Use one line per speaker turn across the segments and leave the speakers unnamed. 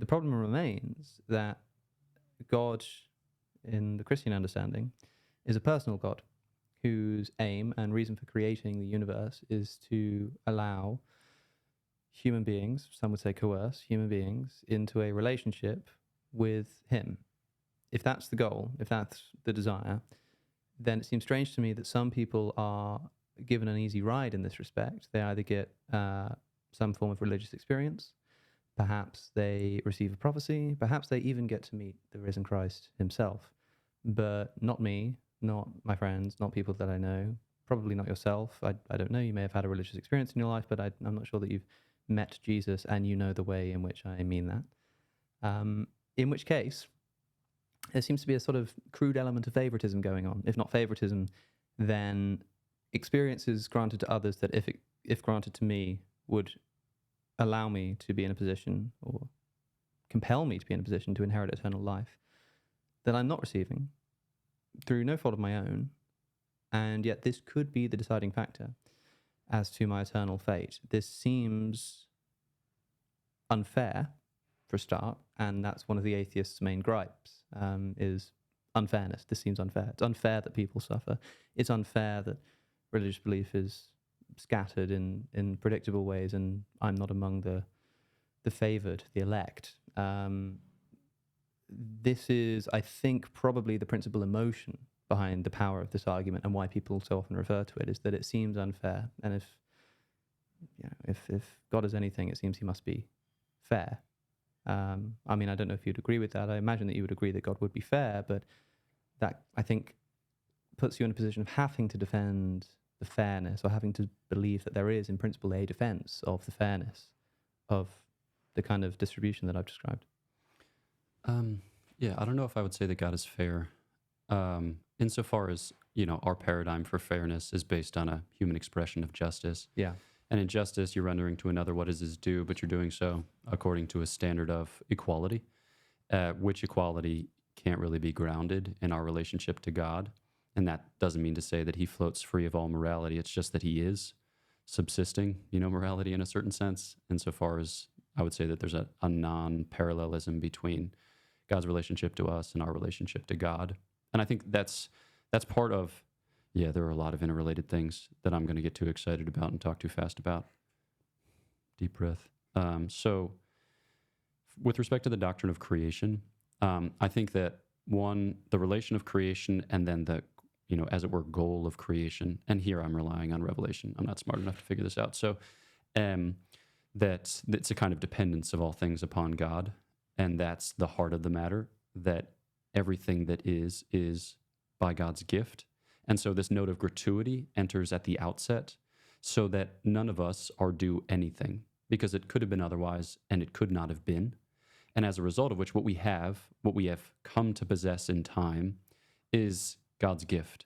problem remains that God, in the Christian understanding, is a personal God whose aim and reason for creating the universe is to allow human beings, some would say coerce human beings, into a relationship with him. If that's the goal, if that's the desire, then it seems strange to me that some people are given an easy ride in this respect. They either get some form of religious experience, perhaps they receive a prophecy, perhaps they even get to meet the risen Christ himself. But not me, not my friends, not people that I know, probably not yourself. I don't know, you may have had a religious experience in your life, but I'm not sure that you've met Jesus and you know the way in which I mean that. In which case, there seems to be a sort of crude element of favoritism going on. If not favoritism, then experiences granted to others that if granted to me would allow me to be in a position or compel me to be in a position to inherit eternal life that I'm not receiving through no fault of my own, and yet this could be the deciding factor as to my eternal fate. This seems unfair, for a start, and that's one of the atheists' main gripes, is unfairness. This seems unfair. It's unfair that people suffer. It's unfair that religious belief is scattered in predictable ways, and I'm not among the favoured, the elect. This is, I think, probably the principal emotion behind the power of this argument and why people so often refer to it, is that it seems unfair. And if God is anything, it seems he must be fair. I mean, I don't know if you'd agree with that. I imagine that you would agree that God would be fair, but that, I think, puts you in a position of having to defend the fairness, or having to believe that there is, in principle, a defense of the fairness of the kind of distribution that I've described.
Yeah, I don't know if I would say that God is fair. Insofar as, our paradigm for fairness is based on a human expression of justice.
Yeah.
And in justice, you're rendering to another what is his due, but you're doing so according to a standard of equality, which equality can't really be grounded in our relationship to God. And that doesn't mean to say that he floats free of all morality. It's just that he is subsisting, morality in a certain sense, insofar as I would say that there's a non-parallelism between God's relationship to us and our relationship to God. And I think that's part of, there are a lot of interrelated things that I'm going to get too excited about and talk too fast about. Deep breath. So with respect to the doctrine of creation, I think that one, the relation of creation, and then the, as it were, goal of creation, and here I'm relying on revelation. I'm not smart enough to figure this out. So that it's a kind of dependence of all things upon God, and that's the heart of the matter, that everything that is by God's gift. And so this note of gratuity enters at the outset, so that none of us are due anything, because it could have been otherwise, and it could not have been. And as a result of which, what we have come to possess in time, is God's gift,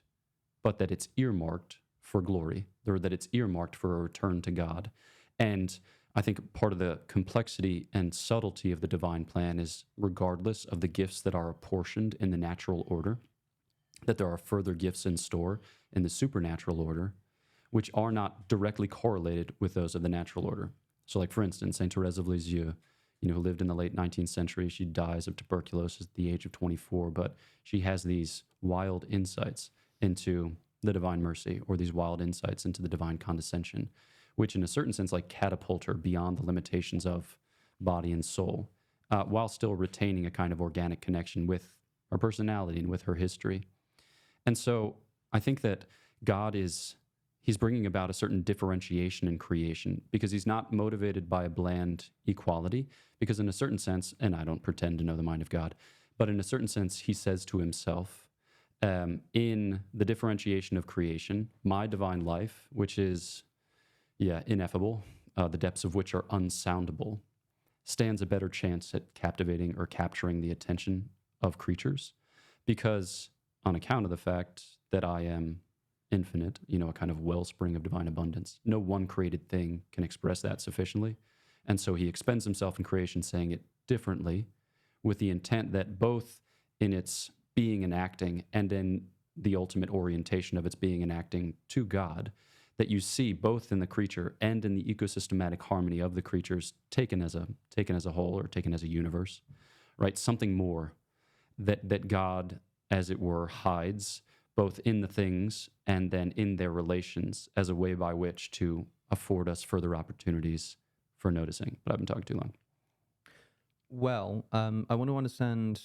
but that it's earmarked for glory, or that it's earmarked for a return to God. And I think part of the complexity and subtlety of the divine plan is, regardless of the gifts that are apportioned in the natural order, that there are further gifts in store in the supernatural order, which are not directly correlated with those of the natural order. So like, for instance, Saint Therese of Lisieux, who lived in the late 19th century, she dies of tuberculosis at the age of 24, but she has these wild insights into the divine mercy, or these wild insights into the divine condescension, which in a certain sense catapult her beyond the limitations of body and soul, while still retaining a kind of organic connection with her personality and with her history. And so I think that God he's bringing about a certain differentiation in creation, because he's not motivated by a bland equality, because in a certain sense, and I don't pretend to know the mind of God, but in a certain sense, he says to himself, in the differentiation of creation, my divine life, which is, ineffable, the depths of which are unsoundable, stands a better chance at captivating or capturing the attention of creatures, because on account of the fact that I am infinite, a kind of wellspring of divine abundance, no one created thing can express that sufficiently. And so he expends himself in creation, saying it differently, with the intent that both in its being and acting, and in the ultimate orientation of its being and acting to God, that you see both in the creature and in the ecosystematic harmony of the creatures taken as a whole or taken as a universe, right? Something more that God, as it were, hides both in the things and then in their relations as a way by which to afford us further opportunities for noticing. But I've been talking too long.
Well, I want to understand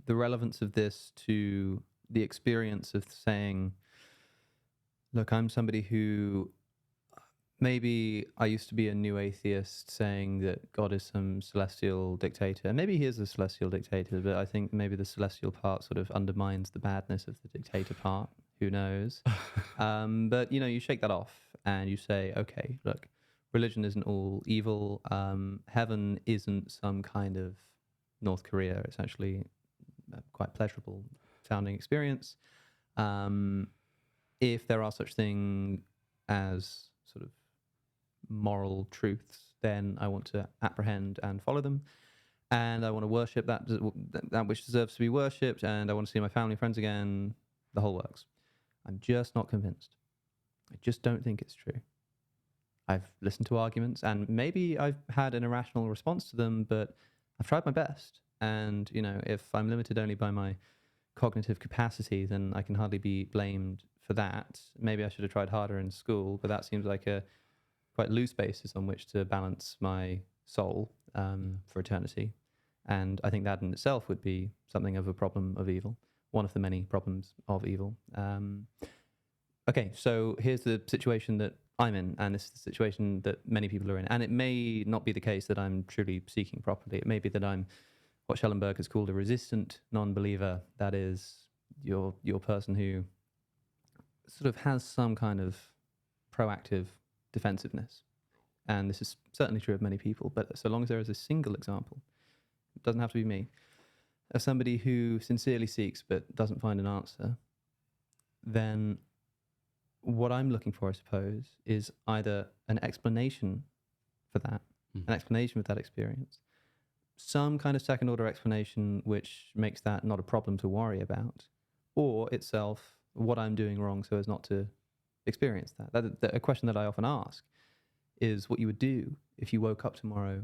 the relevance of this to the experience of saying, look, I'm somebody who maybe I used to be a new atheist saying that God is some celestial dictator. Maybe he is a celestial dictator, but I think maybe the celestial part sort of undermines the badness of the dictator part. Who knows? But, you shake that off and you say, okay, look, religion isn't all evil. Heaven isn't some kind of North Korea. It's actually a quite pleasurable sounding experience. If there are such things as sort of moral truths, then I want to apprehend and follow them, and I want to worship that which deserves to be worshipped, and I want to see my family and friends again, the whole works. I'm just not convinced. I just don't think it's true. I've listened to arguments, and maybe I've had an irrational response to them, but I've tried my best, and if I'm limited only by my cognitive capacity, then I can hardly be blamed for that. Maybe I should have tried harder in school, but that seems like a quite loose basis on which to balance my soul for eternity. And I think that in itself would be something of a problem of evil, one of the many problems of evil. Okay, so here's the situation that I'm in, and this is the situation that many people are in. And it may not be the case that I'm truly seeking properly. It may be that I'm what Schellenberg has called a resistant non-believer. That is, your person who sort of has some kind of proactive defensiveness. And this is certainly true of many people, but so long as there is a single example, it doesn't have to be me, of somebody who sincerely seeks but doesn't find an answer, then what I'm looking for, I suppose, is either an explanation for that, an explanation of that experience, some kind of second order explanation which makes that not a problem to worry about, or itself what I'm doing wrong so as not to experience that. A question that I often ask is what you would do if you woke up tomorrow,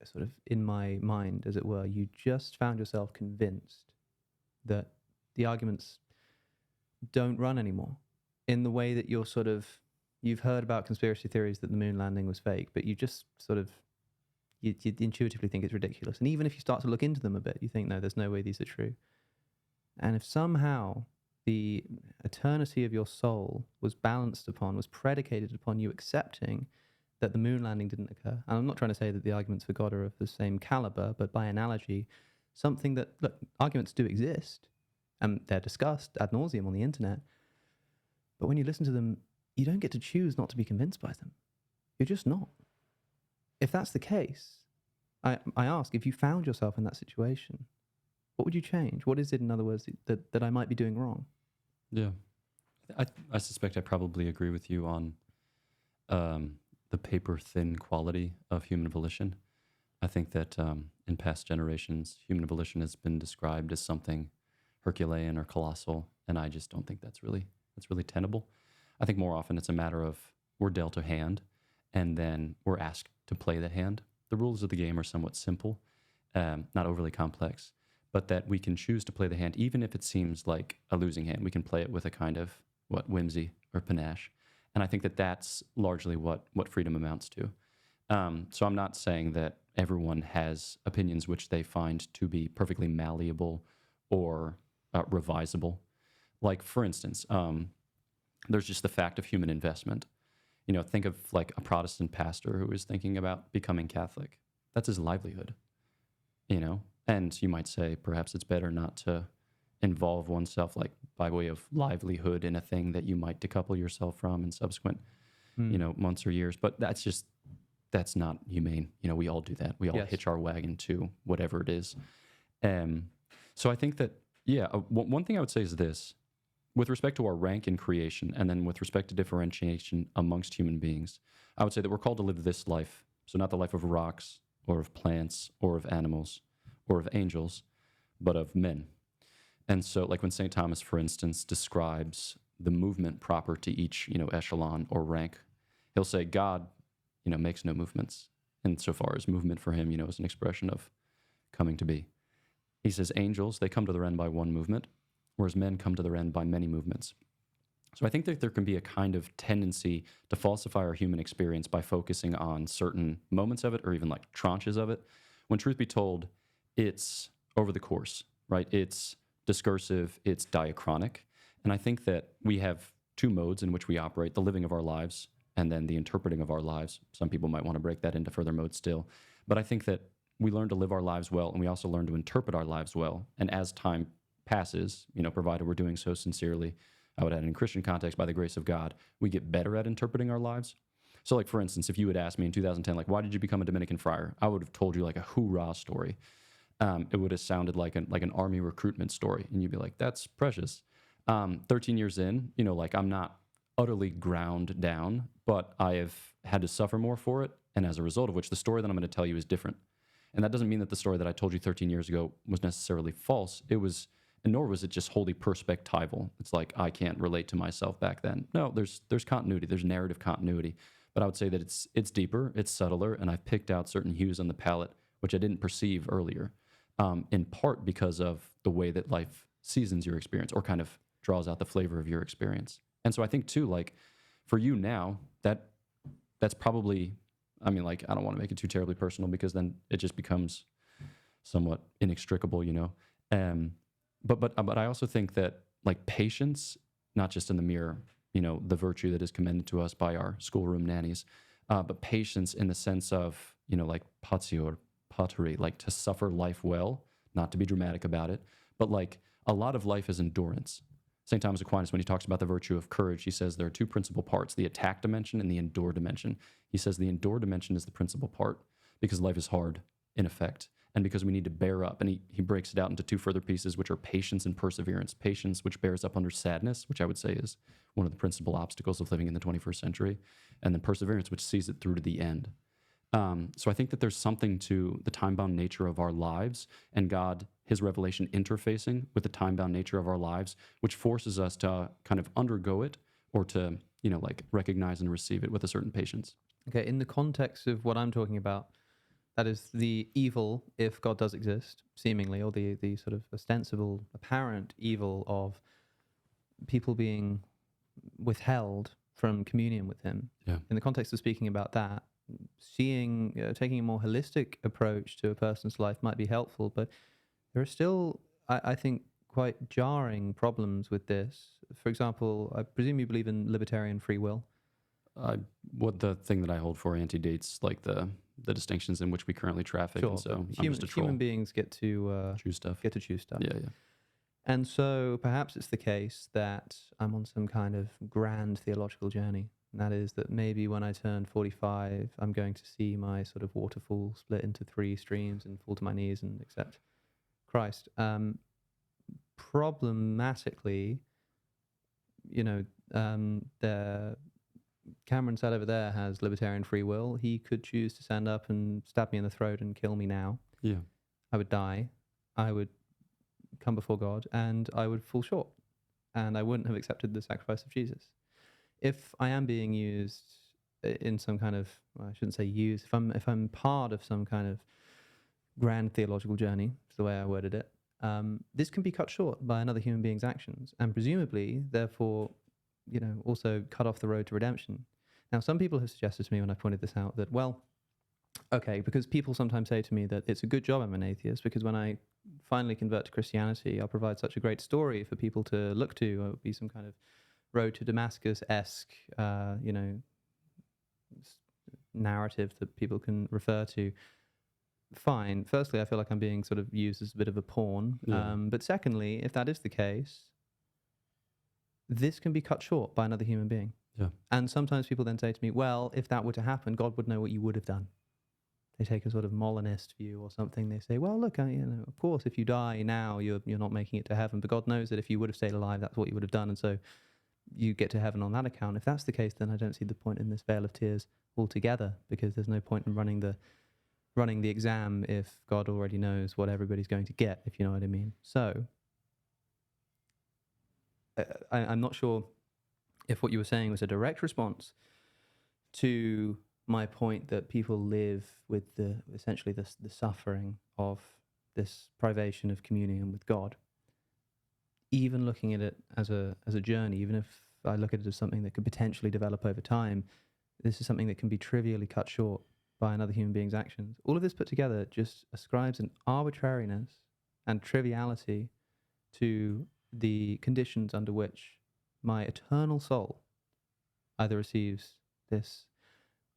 sort of in my mind, as it were, you just found yourself convinced that the arguments don't run anymore, in the way that you've heard about conspiracy theories that the moon landing was fake, but you just sort of, you intuitively think it's ridiculous. And even if you start to look into them a bit, you think, no, there's no way these are true. And if somehow the eternity of your soul was predicated upon you accepting that the moon landing didn't occur. And I'm not trying to say that the arguments for God are of the same caliber, but by analogy, something that, look, arguments do exist, and they're discussed ad nauseum on the internet. But when you listen to them, you don't get to choose not to be convinced by them. You're just not. If that's the case, I ask, if you found yourself in that situation, what would you change? What is it, in other words, that I might be doing wrong?
Yeah. I suspect I probably agree with you on the paper-thin quality of human volition. I think that in past generations, human volition has been described as something Herculean or colossal, and I just don't think that's really tenable. I think more often it's a matter of we're dealt a hand, and then we're asked to play the hand. The rules of the game are somewhat simple, not overly complex, but that we can choose to play the hand, even if it seems like a losing hand. We can play it with a kind of, whimsy or panache. And I think that that's largely what freedom amounts to. So I'm not saying that everyone has opinions which they find to be perfectly malleable or revisable. Like, for instance, there's just the fact of human investment. Think of like a Protestant pastor who is thinking about becoming Catholic. That's his livelihood, And you might say perhaps it's better not to involve oneself, like by way of livelihood, in a thing that you might decouple yourself from in subsequent, months or years. But that's not humane. We all do that. We all hitch our wagon to whatever it is. So I think that, one thing I would say is this. With respect to our rank in creation, and then with respect to differentiation amongst human beings, I would say that we're called to live this life. So not the life of rocks, or of plants, or of animals, or of angels, but of men. And so, like when St. Thomas, for instance, describes the movement proper to each, echelon or rank. He'll say God, makes no movements. Insofar as movement for him, is an expression of coming to be. He says angels, they come to their end by one movement, whereas men come to their end by many movements. So I think that there can be a kind of tendency to falsify our human experience by focusing on certain moments of it or even like tranches of it, when truth be told, it's over the course, right? It's discursive, it's diachronic. And I think that we have two modes in which we operate, the living of our lives and then the interpreting of our lives. Some people might want to break that into further modes still. But I think that we learn to live our lives well and we also learn to interpret our lives well. And as time passes, provided we're doing so sincerely, I would add in Christian context, by the grace of God, we get better at interpreting our lives. So like, for instance, if you had asked me in 2010, like, why did you become a Dominican friar? I would have told you like a hoorah story. It would have sounded like an army recruitment story. And you'd be like, that's precious. 13 years in, like I'm not utterly ground down, but I have had to suffer more for it. And as a result of which, the story that I'm going to tell you is different. And that doesn't mean that the story that I told you 13 years ago was necessarily false. It was, and nor was it just wholly perspectival. It's like, I can't relate to myself back then. No, there's continuity, there's narrative continuity. But I would say that it's deeper, it's subtler, and I've picked out certain hues on the palette, which I didn't perceive earlier, in part because of the way that life seasons your experience or kind of draws out the flavor of your experience. And so I think too, like for you now, that's probably, I mean, like, I don't want to make it too terribly personal because then it just becomes somewhat inextricable, But I also think that like patience, not just in the mere, the virtue that is commended to us by our schoolroom nannies, but patience in the sense of, like patio or pottery, like to suffer life well, not to be dramatic about it, but like a lot of life is endurance. St. Thomas Aquinas, when he talks about the virtue of courage, he says there are two principal parts, the attack dimension and the endure dimension. He says the endure dimension is the principal part because life is hard in effect and because we need to bear up. And he breaks it out into two further pieces, which are patience and perseverance. Patience, which bears up under sadness, which I would say is one of the principal obstacles of living in the 21st century, and then perseverance, which sees it through to the end. So I think that there's something to the time-bound nature of our lives and God, his revelation interfacing with the time-bound nature of our lives, which forces us to kind of undergo it or to, like recognize and receive it with a certain patience.
Okay, in the context of what I'm talking about, that is the evil, if God does exist, seemingly, or the sort of ostensible, apparent evil of people being withheld from communion with him.
Yeah.
In the context of speaking about that, taking a more holistic approach to a person's life might be helpful, but there are still, I think, quite jarring problems with this. For example, I presume you believe in libertarian free will.
What the thing that I hold for antedates like the distinctions in which we currently traffic,
Sure,
and so I'm just a troll.
human beings get to
Choose stuff.
choose stuff.
Yeah.
And so perhaps it's the case that I'm on some kind of grand theological journey. And that is that maybe when I turn 45, I'm going to see my sort of waterfall split into 3 streams and fall to my knees and accept Christ. Problematically, Cameron sat over there has libertarian free will. He could choose to stand up and stab me in the throat and kill me now.
Yeah.
I would die. I would come before God and I would fall short. And I wouldn't have accepted the sacrifice of Jesus. If I am being used in some kind of, well, I shouldn't say used, if I'm part of some kind of grand theological journey, is the way I worded it, this can be cut short by another human being's actions and presumably, therefore, also cut off the road to redemption. Now, some people have suggested to me when I pointed this out that, well, okay, because people sometimes say to me that it's a good job I'm an atheist because when I finally convert to Christianity, I'll provide such a great story for people to look to. It'll be some kind of road to Damascus-esque, narrative that people can refer to. Fine. Firstly, I feel like I'm being sort of used as a bit of a pawn.
Yeah.
But secondly, if that is the case, this can be cut short by another human being.
Yeah.
And sometimes people then say to me, well, if that were to happen, God would know what you would have done. They take a sort of Molinist view or something. They say, well, look, of course, if you die now, you're not making it to heaven. But God knows that if you would have stayed alive, that's what you would have done. And so you get to heaven on that account. If that's the case, then I don't see the point in this veil of tears altogether, because there's no point in running the exam if God already knows what everybody's going to get, if you know what I mean. So I'm not sure if what you were saying was a direct response to my point that people live with essentially the suffering of this privation of communion with God, even looking at it as a journey, even if I look at it as something that could potentially develop over time, this is something that can be trivially cut short by another human being's actions. All of this put together just ascribes an arbitrariness and triviality to the conditions under which my eternal soul either receives this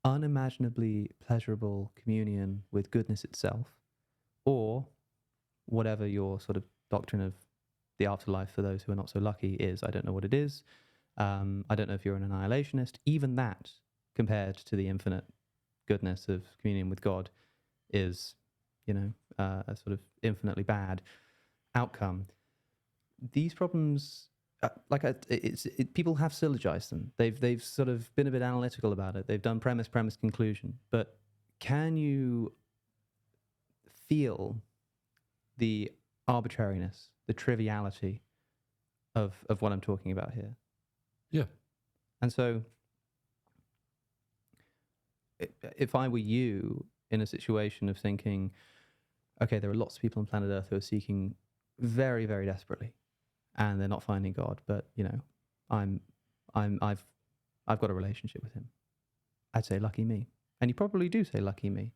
unimaginably pleasurable communion with goodness itself, or whatever your sort of doctrine of the afterlife for those who are not so lucky is. I don't know what it is. I don't know if you're an annihilationist. Even that, compared to the infinite goodness of communion with God, is, a sort of infinitely bad outcome. These problems, people have syllogized them. They've sort of been a bit analytical about it. They've done premise, conclusion. But can you feel the arbitrariness, the triviality of what I'm talking about here?
Yeah.
And so, if I were you in a situation of thinking, okay, there are lots of people on planet Earth who are seeking very, very desperately, and they're not finding God, but I've got a relationship with Him. I'd say lucky me, and you probably do say lucky me,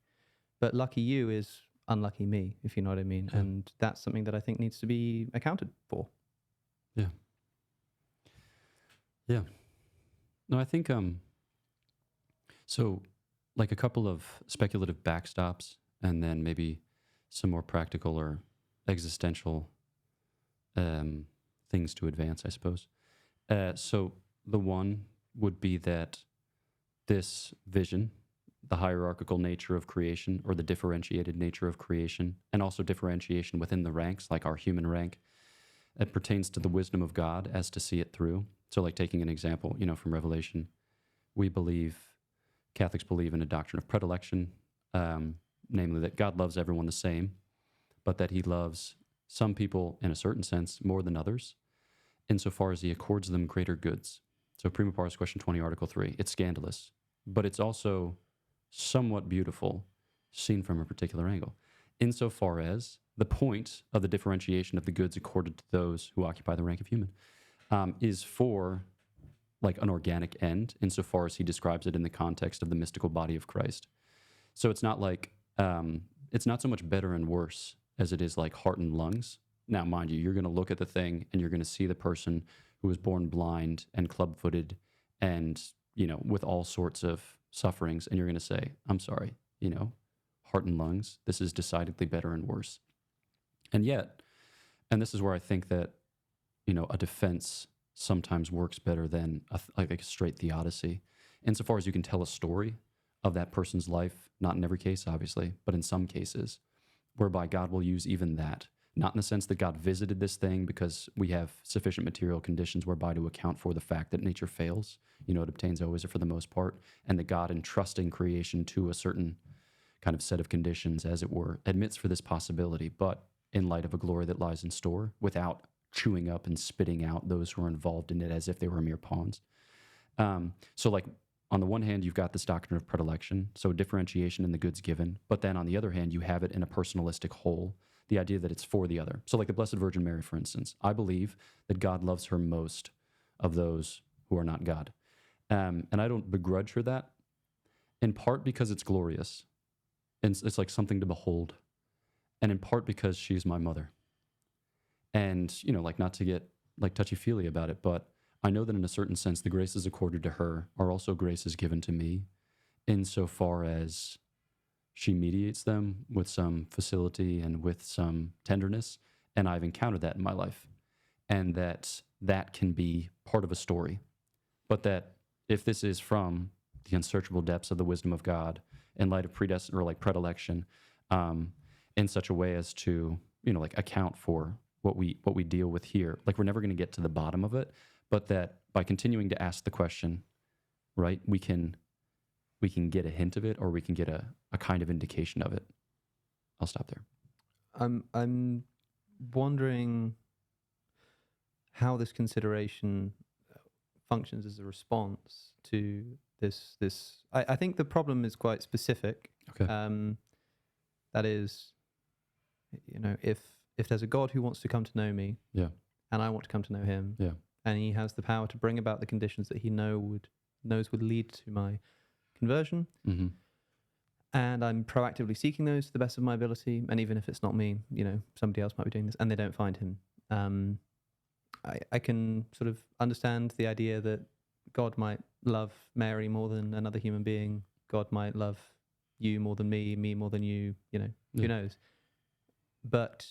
but lucky you is unlucky me, if you know what I mean,
Yeah.
and that's something that I think needs to be accounted for.
Yeah. Yeah. No, I think so like a couple of speculative backstops and then maybe some more practical or existential things to advance, I suppose. So the one would be that this vision, the hierarchical nature of creation or the differentiated nature of creation, and also differentiation within the ranks, like our human rank, it pertains to the wisdom of God as to see it through. So like taking an example, from Revelation, Catholics believe in a doctrine of predilection, namely that God loves everyone the same, but that he loves some people in a certain sense more than others, insofar as he accords them greater goods. So prima pars question 20, article 3, it's scandalous, but it's also somewhat beautiful seen from a particular angle, insofar as the point of the differentiation of the goods accorded to those who occupy the rank of human is for like an organic end, insofar as he describes it in the context of the mystical body of Christ. So it's not like, it's not so much better and worse as it is like heart and lungs. Now, mind you, you're going to look at the thing and you're going to see the person who was born blind and club-footed and, with all sorts of sufferings, and you're going to say, I'm sorry, heart and lungs, this is decidedly better and worse. And yet, and this is where I think that, a defense sometimes works better than a straight theodicy, insofar as you can tell a story of that person's life, not in every case, obviously, but in some cases, whereby God will use even that, not in the sense that God visited this thing because we have sufficient material conditions whereby to account for the fact that nature fails, it obtains always or for the most part, and that God, entrusting creation to a certain kind of set of conditions, as it were, admits for this possibility, but in light of a glory that lies in store, without chewing up and spitting out those who are involved in it as if they were mere pawns. So like, on the one hand, you've got this doctrine of predilection, so differentiation in the goods given, but then on the other hand, you have it in a personalistic whole, the idea that it's for the other. So like the Blessed Virgin Mary, for instance, I believe that God loves her most of those who are not God. And I don't begrudge her that, in part because it's glorious, and it's like something to behold, and in part because she's my mother. And, like not to get like touchy-feely about it, but I know that in a certain sense, the graces accorded to her are also graces given to me, insofar as she mediates them with some facility and with some tenderness. And I've encountered that in my life. And that can be part of a story. But that if this is from the unsearchable depths of the wisdom of God, in light of predilection, in such a way as to, like account for what we deal with here, like we're never going to get to the bottom of it, but that by continuing to ask the question, right, we can get a hint of it, or we can get a kind of indication of it. I'll stop there.
I'm wondering how this consideration functions as a response to this. I think the problem is quite specific.
Okay.
That is, if there's a God who wants to come to know me,
Yeah.
and I want to come to know him,
Yeah.
and he has the power to bring about the conditions that he knows would lead to my conversion,
Mm-hmm.
and I'm proactively seeking those to the best of my ability, and even if it's not me, somebody else might be doing this, and they don't find him, I can sort of understand the idea that God might love Mary more than another human being. God might love you more than me more than you.
Yeah.
Who knows? But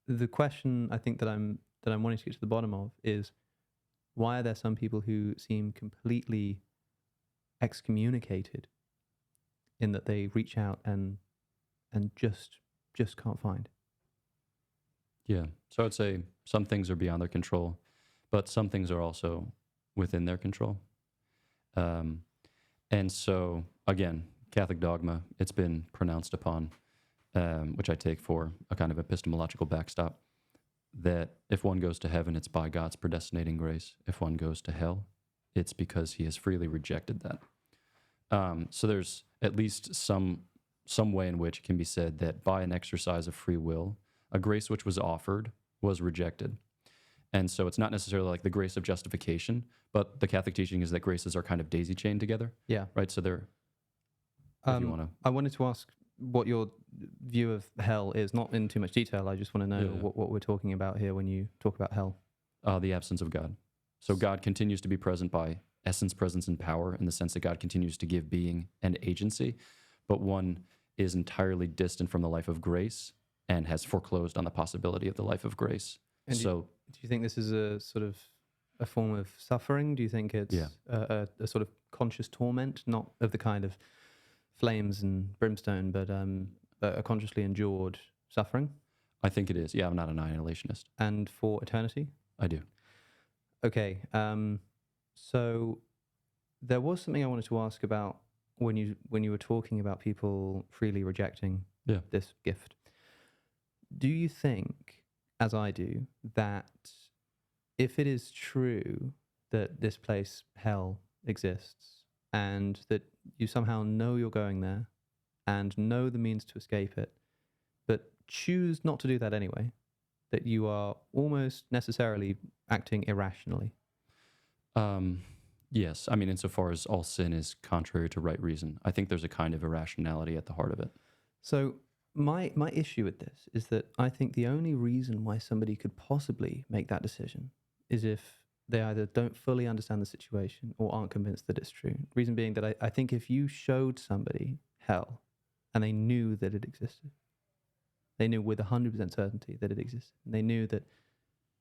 the question I think that I'm wanting to get to the bottom of is, why are there some people who seem completely excommunicated in that they reach out and just can't find?
Yeah. So I'd say some things are beyond their control, but some things are also within their control. And so, again, Catholic dogma, it's been pronounced upon, which I take for a kind of epistemological backstop, that if one goes to heaven, it's by God's predestinating grace. If one goes to hell, it's because he has freely rejected that. So there's at least some way in which it can be said that by an exercise of free will, a grace which was offered was rejected. And so it's not necessarily like the grace of justification, but the Catholic teaching is that graces are kind of daisy chained together.
Yeah.
Right? So they're, if you want to...
I wanted to ask what your view of hell is, not in too much detail. I just want to know what we're talking about here when you talk about hell.
The absence of God. So God continues to be present by essence, presence, and power, in the sense that God continues to give being and agency, but one is entirely distant from the life of grace and has foreclosed on the possibility of the life of grace.
And do you think this is a sort of a form of suffering? Do you think it's a sort of conscious torment, not of the kind of flames and brimstone, but a consciously endured suffering?
I think it is. Yeah, I'm not an annihilationist.
And for eternity?
I do.
Okay. So there was something I wanted to ask about when you were talking about people freely rejecting this gift. Do you think, as I do, that if it is true that this place, hell, exists, and that you somehow know you're going there and know the means to escape it, but choose not to do that anyway, that you are almost necessarily acting irrationally?
Yes. I mean, insofar as all sin is contrary to right reason, I think there's a kind of irrationality at the heart of it.
So my issue with this is that I think the only reason why somebody could possibly make that decision is if they either don't fully understand the situation or aren't convinced that it's true. Reason being that I think if you showed somebody hell and they knew that it existed, they knew with 100% certainty that it existed, and they knew that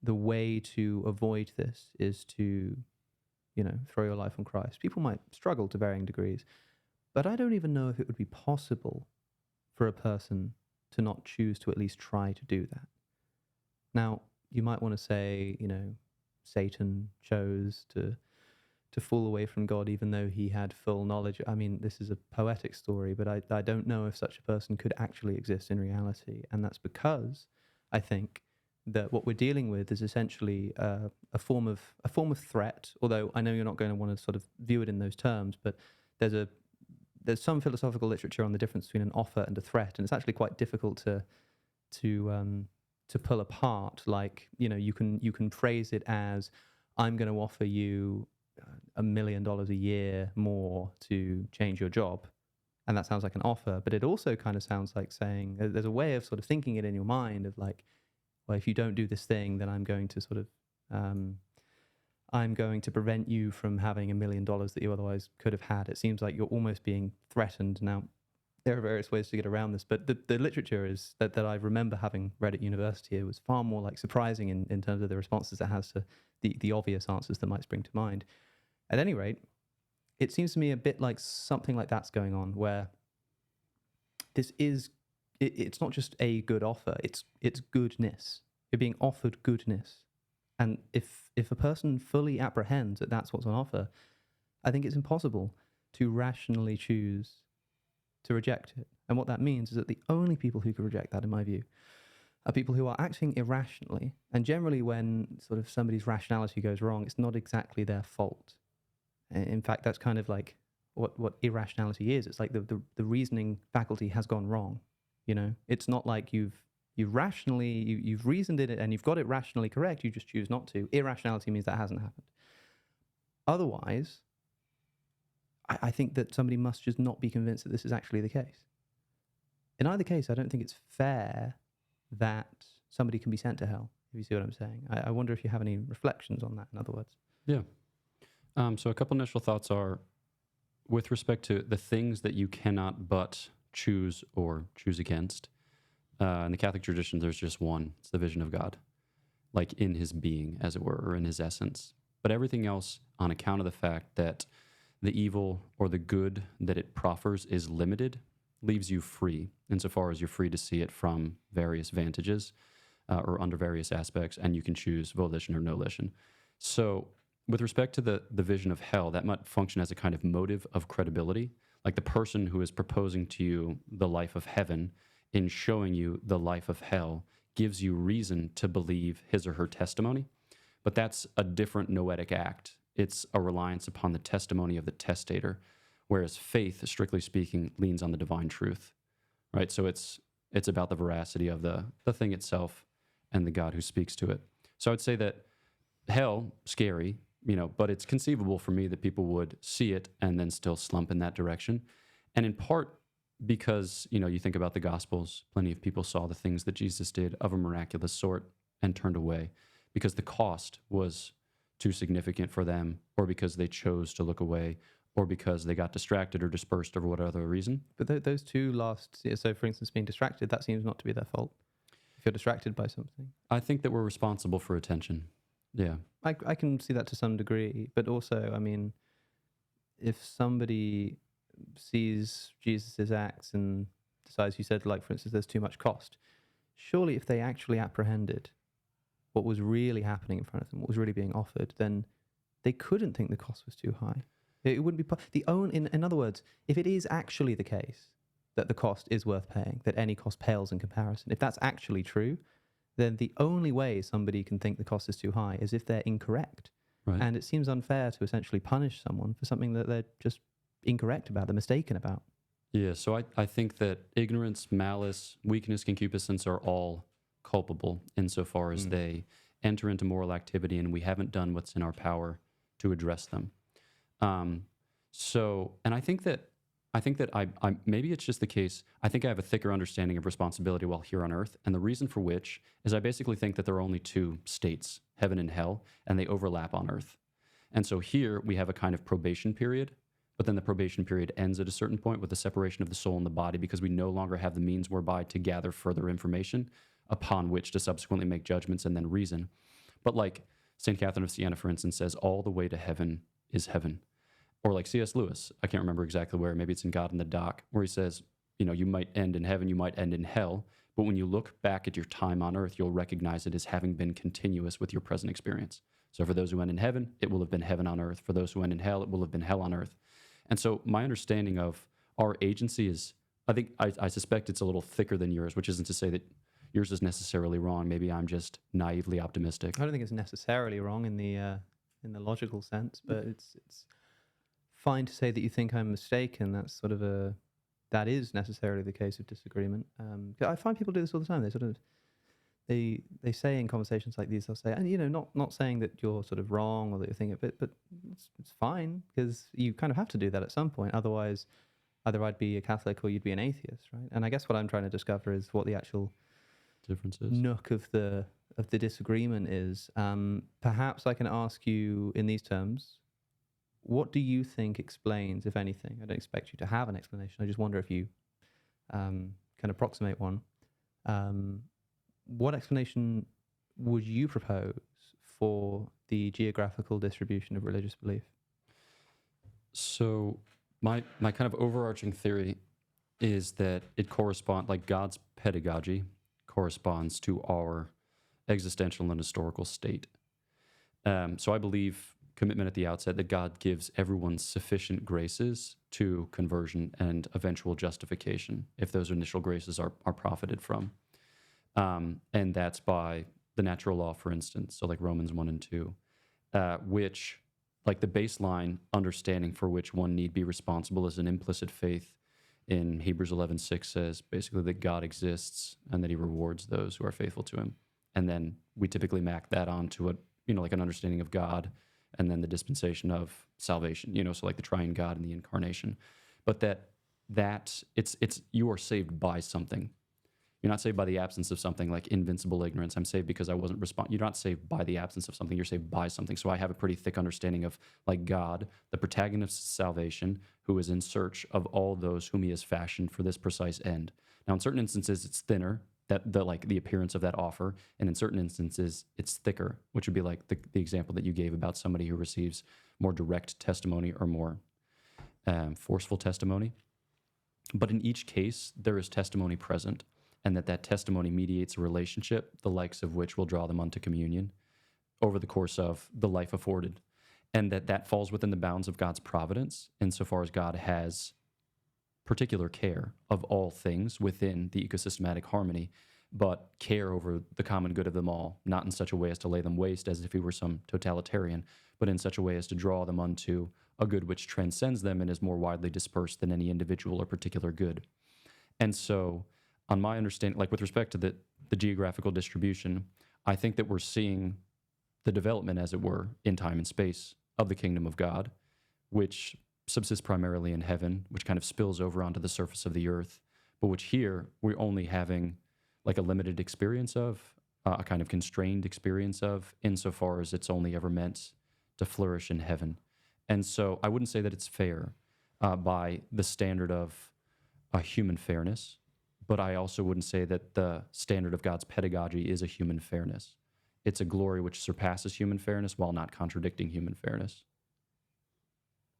the way to avoid this is to, throw your life on Christ. People might struggle to varying degrees, but I don't even know if it would be possible for a person to not choose to at least try to do that. Now, you might want to say, Satan chose to fall away from God even though he had full knowledge. I mean, this is a poetic story, but I don't know if such a person could actually exist in reality. And that's because I think that what we're dealing with is essentially a form of threat, although I know you're not going to want to sort of view it in those terms, but there's some philosophical literature on the difference between an offer and a threat, and it's actually quite difficult to pull apart. Like, you can phrase it as, I'm going to offer you $1 million a year more to change your job, and that sounds like an offer, but it also kind of sounds like saying, there's a way of sort of thinking it in your mind of like, well, if you don't do this thing, then I'm going to sort of I'm going to prevent you from having $1 million that you otherwise could have had. It seems like you're almost being threatened. Now, there are various ways to get around this, but the literature is that I remember having read at university, it was far more like surprising in terms of the responses it has to the obvious answers that might spring to mind. At any rate, it seems to me a bit like something like that's going on, where this is, it's not just a good offer, it's goodness. You're being offered goodness. And if a person fully apprehends that that's what's on offer, I think it's impossible to rationally choose to reject it. And what that means is that the only people who could reject that, in my view, are people who are acting irrationally. And generally, when sort of somebody's rationality goes wrong, it's not exactly their fault. In fact, that's kind of like what irrationality is. It's like the reasoning faculty has gone wrong. You know, it's not like you've reasoned it and you've got it rationally correct. You just choose not to. Irrationality means that hasn't happened. Otherwise, I think that somebody must just not be convinced that this is actually the case. In either case, I don't think it's fair that somebody can be sent to hell, if you see what I'm saying. I wonder if you have any reflections on that, in other words.
Yeah. So a couple initial thoughts are, with respect to the things that you cannot but choose or choose against, in the Catholic tradition, there's just one. It's the vision of God, like in his being, as it were, or in his essence. But everything else, on account of the fact that the evil or the good that it proffers is limited, leaves you free, insofar as you're free to see it from various vantages or under various aspects, and you can choose volition or nolition. So with respect to the vision of hell, that might function as a kind of motive of credibility. Like the person who is proposing to you the life of heaven in showing you the life of hell gives you reason to believe his or her testimony. But that's a different noetic act. It's a reliance upon the testimony of the testator, whereas faith, strictly speaking, leans on the divine truth, right? So it's about the veracity of the thing itself and the God who speaks to it. So I would say that hell, scary, but it's conceivable for me that people would see it and then still slump in that direction. And in part because, you think about the Gospels, plenty of people saw the things that Jesus did of a miraculous sort and turned away because the cost was too significant for them, or because they chose to look away, or because they got distracted or dispersed or what other reason.
But those two last, so for instance, being distracted, that seems not to be their fault. If you're distracted by something.
I think that we're responsible for attention. Yeah.
I can see that to some degree, but also, I mean, if somebody sees Jesus's acts and decides, you said, like, for instance, there's too much cost, surely if they actually apprehended what was really happening in front of them, what was really being offered, then they couldn't think the cost was too high. It wouldn't be in other words, if it is actually the case that the cost is worth paying, that any cost pales in comparison, if that's actually true, then the only way somebody can think the cost is too high is if they're incorrect.
Right.
And it seems unfair to essentially punish someone for something that they're just incorrect about, they're mistaken about.
Yeah, so I think that ignorance, malice, weakness, concupiscence are all culpable insofar as they enter into moral activity and we haven't done what's in our power to address them. And I think that I maybe it's just the case, I think I have a thicker understanding of responsibility while here on earth, and the reason for which is I basically think that there are only two states, heaven and hell, and they overlap on earth. And so here we have a kind of probation period, but then the probation period ends at a certain point with the separation of the soul and the body because we no longer have the means whereby to gather further information upon which to subsequently make judgments and then reason. But like St. Catherine of Siena, for instance, says, all the way to heaven is heaven. Or like C.S. Lewis, I can't remember exactly where, maybe it's in God in the Dock, where he says, you might end in heaven, you might end in hell, but when you look back at your time on earth, you'll recognize it as having been continuous with your present experience. So for those who end in heaven, it will have been heaven on earth. For those who end in hell, it will have been hell on earth. And so my understanding of our agency is, I suspect it's a little thicker than yours, which isn't to say that yours is necessarily wrong. Maybe I'm just naively optimistic.
I don't think it's necessarily wrong in the logical sense, but it's fine to say that you think I'm mistaken. That is necessarily the case of disagreement. I find people do this all the time. They say in conversations like these, they'll say, and not saying that you're sort of wrong or that you're thinking, but it's fine because you kind of have to do that at some point. Otherwise, either I'd be a Catholic or you'd be an atheist, right? And I guess what I'm trying to discover is what the actual
differences,
nook of the disagreement is. Perhaps I can ask you in these terms. What do you think explains, if anything? I don't expect you to have an explanation. I just wonder if you can approximate one. What explanation would you propose for the geographical distribution of religious belief?
So my kind of overarching theory is that it corresponds, like God's pedagogy corresponds to our existential and historical state. So I believe commitment at the outset that God gives everyone sufficient graces to conversion and eventual justification if those initial graces are profited from. And that's by the natural law, for instance, so like Romans 1 and 2, which, like the baseline understanding for which one need be responsible is an implicit faith in Hebrews 11:6 says basically that God exists and that he rewards those who are faithful to him. And then we typically map that onto a, like an understanding of God and then the dispensation of salvation, so like the triune God and the incarnation. But that it's you are saved by something. You're not saved by the absence of something like invincible ignorance. I'm saved because I wasn't You're not saved by the absence of something. You're saved by something. So I have a pretty thick understanding of like God, the protagonist of salvation, who is in search of all those whom he has fashioned for this precise end. Now, in certain instances, it's thinner, that the appearance of that offer, and in certain instances, it's thicker, which would be like the example that you gave about somebody who receives more direct testimony or more forceful testimony. But in each case, there is testimony present, and that testimony mediates a relationship, the likes of which will draw them unto communion over the course of the life afforded. And that falls within the bounds of God's providence, insofar as God has particular care of all things within the ecosystematic harmony, but care over the common good of them all, not in such a way as to lay them waste as if he were some totalitarian, but in such a way as to draw them unto a good which transcends them and is more widely dispersed than any individual or particular good. And so, on my understanding, like with respect to the geographical distribution, I think that we're seeing the development, as it were, in time and space of the kingdom of God, which subsists primarily in heaven, which kind of spills over onto the surface of the earth, but which here we're only having like a limited experience of, a kind of constrained experience of, insofar as it's only ever meant to flourish in heaven. And so I wouldn't say that it's fair by the standard of human fairness, but I also wouldn't say that the standard of God's pedagogy is a human fairness. It's a glory which surpasses human fairness while not contradicting human fairness.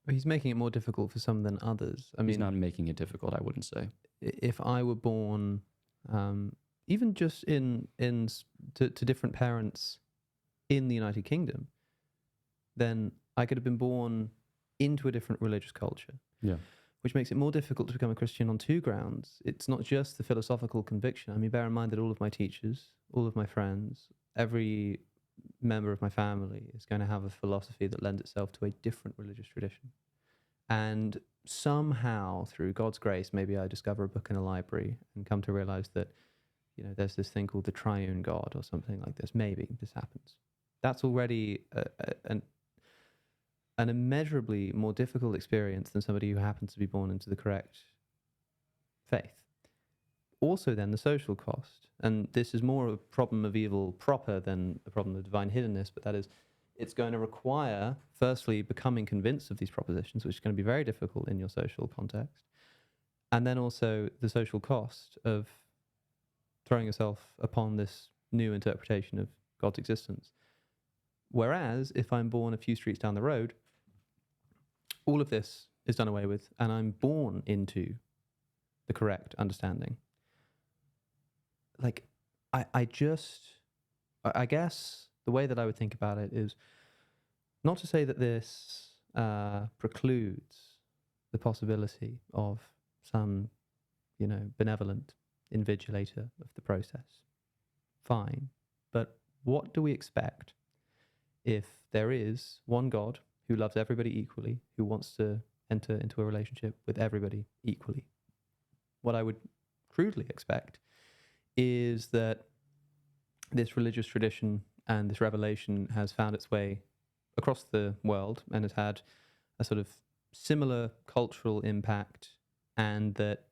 He's making it more difficult for some than others. I mean,
he's not making it difficult, I wouldn't say.
If I were born, even just to different parents in the United Kingdom, then I could have been born into a different religious culture.
Yeah.
Which makes it more difficult to become a Christian on two grounds. It's not just the philosophical conviction. I mean, bear in mind that all of my teachers, all of my friends, every member of my family is going to have a philosophy that lends itself to a different religious tradition. And somehow, through God's grace, maybe I discover a book in a library and come to realize that, there's this thing called the triune God or something like this. Maybe this happens. That's already an immeasurably more difficult experience than somebody who happens to be born into the correct faith. Also then the social cost, and this is more a problem of evil proper than a problem of divine hiddenness, but that is, it's going to require, firstly, becoming convinced of these propositions, which is going to be very difficult in your social context, and then also the social cost of throwing yourself upon this new interpretation of God's existence. Whereas, if I'm born a few streets down the road, all of this is done away with, and I'm born into the correct understanding. Like, I guess the way that I would think about it is not to say that this precludes the possibility of some, benevolent invigilator of the process. Fine. But what do we expect if there is one God who loves everybody equally, who wants to enter into a relationship with everybody equally? What I would crudely expect is that this religious tradition and this revelation has found its way across the world and has had a sort of similar cultural impact, and that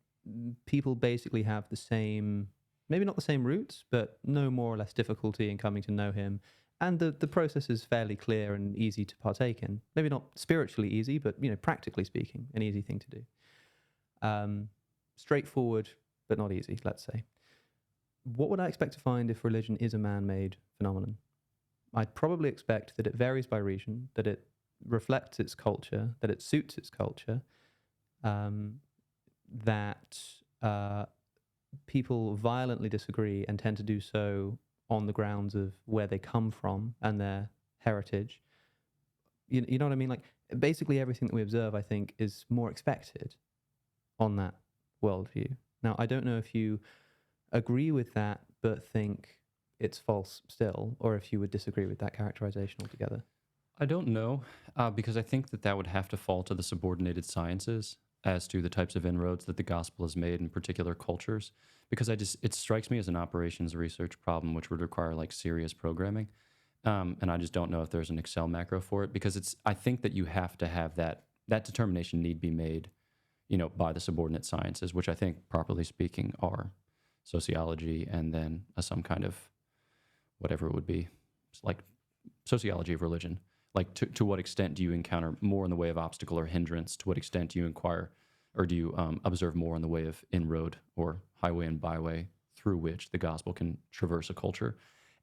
people basically have the same, maybe not the same roots, but no more or less difficulty in coming to know him. And the process is fairly clear and easy to partake in. Maybe not spiritually easy, but practically speaking, an easy thing to do. Straightforward, but not easy, let's say. What would I expect to find if religion is a man-made phenomenon? I'd probably expect that it varies by region, that it reflects its culture, that it suits its culture, that people violently disagree and tend to do so on the grounds of where they come from and their heritage. You know what I mean? Like, basically everything that we observe, I think, is more expected on that worldview. Now, I don't know if you agree with that but think it's false still, or if you would disagree with that characterization altogether.
I don't know, because I think that would have to fall to the subordinated sciences as to the types of inroads that the gospel has made in particular cultures. Because it strikes me as an operations research problem, which would require like serious programming. And I just don't know if there's an Excel macro for it, because I think that you have to have that determination need be made, by the subordinate sciences, which I think, properly speaking, are sociology and then some kind of whatever it would be, it's like sociology of religion. Like to what extent do you encounter more in the way of obstacle or hindrance? To what extent do you inquire or do you observe more in the way of inroad or highway and byway through which the gospel can traverse a culture?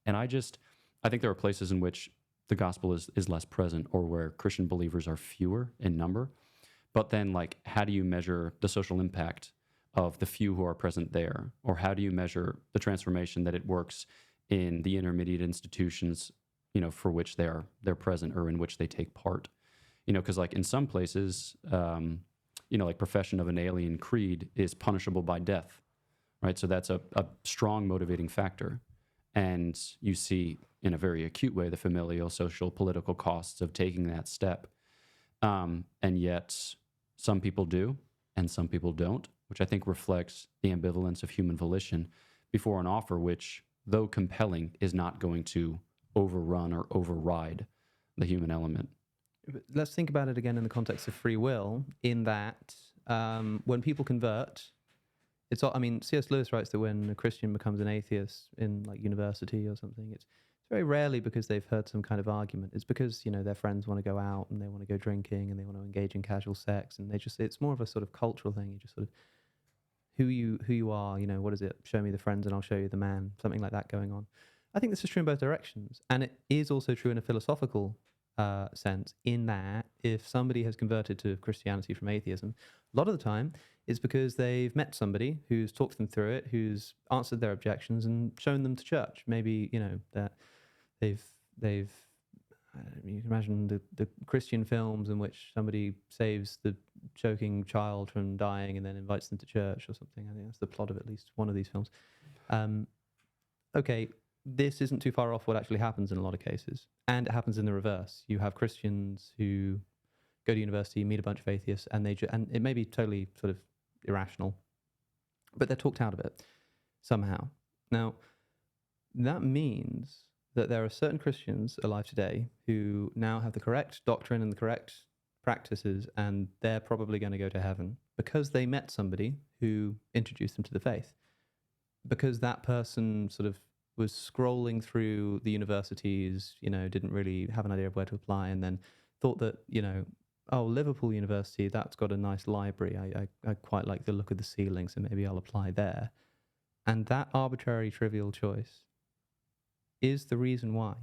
And I think there are places in which the gospel is less present, or where Christian believers are fewer in number. But then, like, how do you measure the social impact of the few who are present there? Or how do you measure the transformation that it works in the intermediate institutions, for which they're present or in which they take part? Because like in some places, like profession of an alien creed is punishable by death, right? So that's a strong motivating factor. And you see in a very acute way the familial, social, political costs of taking that step. And yet some people do and some people don't, which I think reflects the ambivalence of human volition before an offer which, though compelling, is not going to overrun or override the human element.
Let's think about it again in the context of free will, in that when people convert, C.S. Lewis writes that when a Christian becomes an atheist in like university or something, it's very rarely because they've heard some kind of argument. It's because, their friends want to go out and they want to go drinking and they want to engage in casual sex, and it's more of a sort of cultural thing. You just sort of, who you are, what is it? Show me the friends and I'll show you the man, something like that going on. I think this is true in both directions. And it is also true in a philosophical sense, in that if somebody has converted to Christianity from atheism, a lot of the time it's because they've met somebody who's talked them through it, who's answered their objections and shown them to church. Maybe, that they've you can imagine the Christian films in which somebody saves the choking child from dying and then invites them to church or something. I think that's the plot of at least one of these films. Okay, this isn't too far off what actually happens in a lot of cases. And it happens in the reverse. You have Christians who go to university, meet a bunch of atheists, and and it may be totally sort of irrational, but they're talked out of it somehow. Now, that means that there are certain Christians alive today who now have the correct doctrine and the correct practices, and they're probably going to go to heaven because they met somebody who introduced them to the faith. Because that person sort of was scrolling through the universities, didn't really have an idea of where to apply, and then thought that, Liverpool University, that's got a nice library. I quite like the look of the ceiling, so maybe I'll apply there. And that arbitrary, trivial choice is the reason why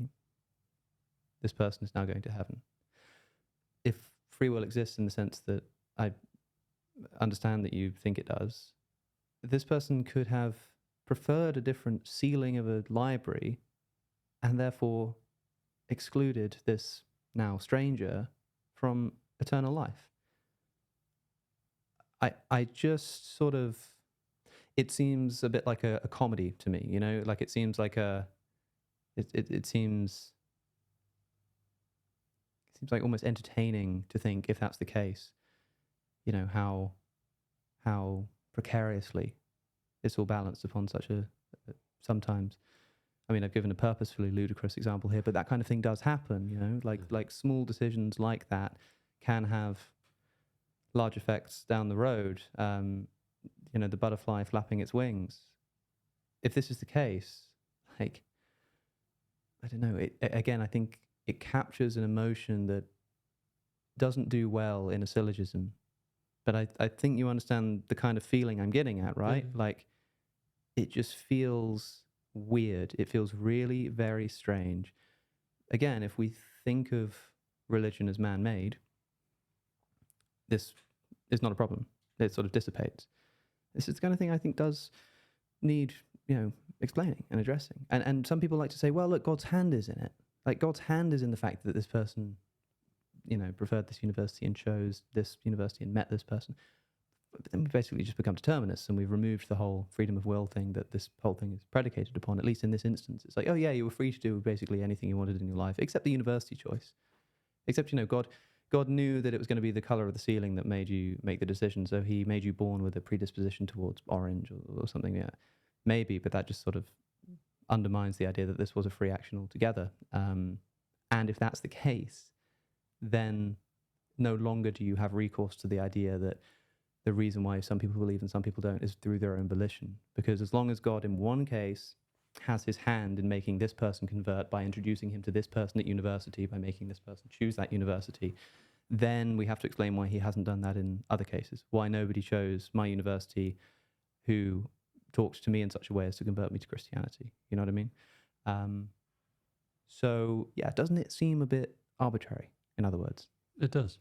this person is now going to heaven. If free will exists in the sense that I understand that you think it does, this person could have preferred a different ceiling of a library and therefore excluded this now stranger from eternal life. I just sort of, it seems a bit like a comedy to me, like it seems like it seems like almost entertaining to think, if that's the case, how precariously it's all balanced upon such a sometimes. I mean, I've given a purposefully ludicrous example here, but that kind of thing does happen, like small decisions like that can have large effects down the road. The butterfly flapping its wings. If this is the case, like, I don't know, I think it captures an emotion that doesn't do well in a syllogism. But I think you understand the kind of feeling I'm getting at, right?
Yeah.
Like, it just feels weird. It feels really very strange. Again, if we think of religion as man-made, this is not a problem. It sort of dissipates. This is the kind of thing I think does need, explaining and addressing. And some people like to say, well, look, God's hand is in it. Like, God's hand is in the fact that this person, preferred this university and chose this university and met this person. But then we basically just become determinists, and we've removed the whole freedom of will thing that this whole thing is predicated upon, at least in this instance. It's like, oh yeah, you were free to do basically anything you wanted in your life, except the university choice. Except, God knew that it was going to be the color of the ceiling that made you make the decision, so he made you born with a predisposition towards orange or something. Yeah, maybe, but that just sort of undermines the idea that this was a free action altogether. And if that's the case, then no longer do you have recourse to the idea that the reason why some people believe and some people don't is through their own volition. Because as long as God, in one case, has his hand in making this person convert by introducing him to this person at university, by making this person choose that university, then we have to explain why he hasn't done that in other cases. Why nobody chose my university who talks to me in such a way as to convert me to Christianity. You know what I mean? So, yeah, doesn't it seem a bit arbitrary, in other words?
It does.